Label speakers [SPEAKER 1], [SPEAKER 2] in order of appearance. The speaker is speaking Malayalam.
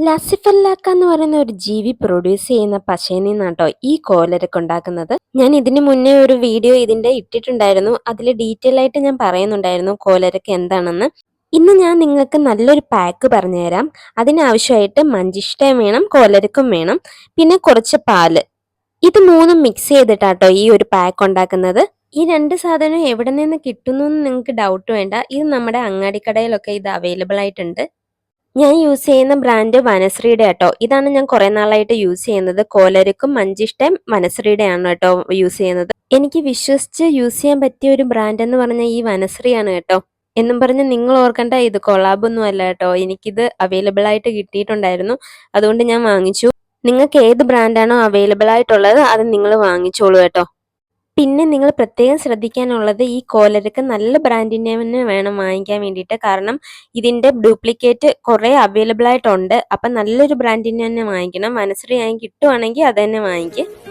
[SPEAKER 1] ലസിഫെല്ലാക്ക എന്ന് പറയുന്ന ഒരു ജീവി പ്രൊഡ്യൂസ് ചെയ്യുന്ന പശയിൽ നിന്നാട്ടോ ഈ കോലരൊക്കെ ഉണ്ടാക്കുന്നത്. ഞാൻ ഇതിന് മുന്നേ ഒരു വീഡിയോ ഇതിന്റെ ഇട്ടിട്ടുണ്ടായിരുന്നു. അതിൽ ഡീറ്റെയിൽ ആയിട്ട് ഞാൻ പറയുന്നുണ്ടായിരുന്നു കോലരൊക്കെ എന്താണെന്ന്. ഇന്ന് ഞാൻ നിങ്ങൾക്ക് നല്ലൊരു പാക്ക് പറഞ്ഞുതരാം. അതിനാവശ്യമായിട്ട് മഞ്ചിഷ്ടയും വേണം, കോലരക്കും വേണം, പിന്നെ കുറച്ച് പാല്. ഇത് മൂന്നും മിക്സ് ചെയ്തിട്ടാട്ടോ ഈ ഒരു പാക്ക് ഉണ്ടാക്കുന്നത്. ഈ രണ്ട് സാധനം എവിടെ നിന്ന് കിട്ടുന്നു എന്ന് നിങ്ങൾക്ക് ഡൗട്ട് വേണ്ട. ഇത് നമ്മുടെ അങ്ങാടിക്കടയിലൊക്കെ ഇത് അവൈലബിൾ ആയിട്ടുണ്ട്. ഞാൻ യൂസ് ചെയ്യുന്ന ബ്രാൻഡ് വനശ്രീയുടെ കേട്ടോ. ഇതാണ് ഞാൻ കുറെ നാളായിട്ട് യൂസ് ചെയ്യുന്നത്. കോലരക്കും മഞ്ചിഷ്ടയും വനശ്രീയുടെ ആണ് കേട്ടോ യൂസ് ചെയ്യുന്നത്. എനിക്ക് വിശ്വസിച്ച് യൂസ് ചെയ്യാൻ പറ്റിയ ഒരു ബ്രാൻഡ് എന്ന് പറഞ്ഞാൽ ഈ വനശ്രീയാണ് കേട്ടോ. എന്നും പറഞ്ഞ് നിങ്ങൾ ഓർക്കണ്ട, ഇത് കൊളാബൊന്നും അല്ല കേട്ടോ. എനിക്കിത് അവൈലബിൾ ആയിട്ട് കിട്ടിയിട്ടുണ്ടായിരുന്നു, അതുകൊണ്ട് ഞാൻ വാങ്ങിച്ചു. നിങ്ങൾക്ക് ഏത് ബ്രാൻഡാണോ അവൈലബിൾ ആയിട്ടുള്ളത് അത് നിങ്ങൾ വാങ്ങിച്ചോളൂ കേട്ടോ. പിന്നെ നിങ്ങൾ പ്രത്യേകം ശ്രദ്ധിക്കാനുള്ളത്, ഈ കോലരക്ക് നല്ല ബ്രാൻഡിൻ്റെ തന്നെ വേണം വാങ്ങിക്കാൻ വേണ്ടിയിട്ട്. കാരണം ഇതിൻ്റെ ഡ്യൂപ്ലിക്കേറ്റ് കുറേ അവൈലബിൾ ആയിട്ടുണ്ട്. അപ്പം നല്ലൊരു ബ്രാൻഡിൻ്റെ തന്നെ വാങ്ങിക്കണം. മനശ്രീ ആയി കിട്ടുവാണെങ്കിൽ അത് തന്നെ വാങ്ങിക്കുക.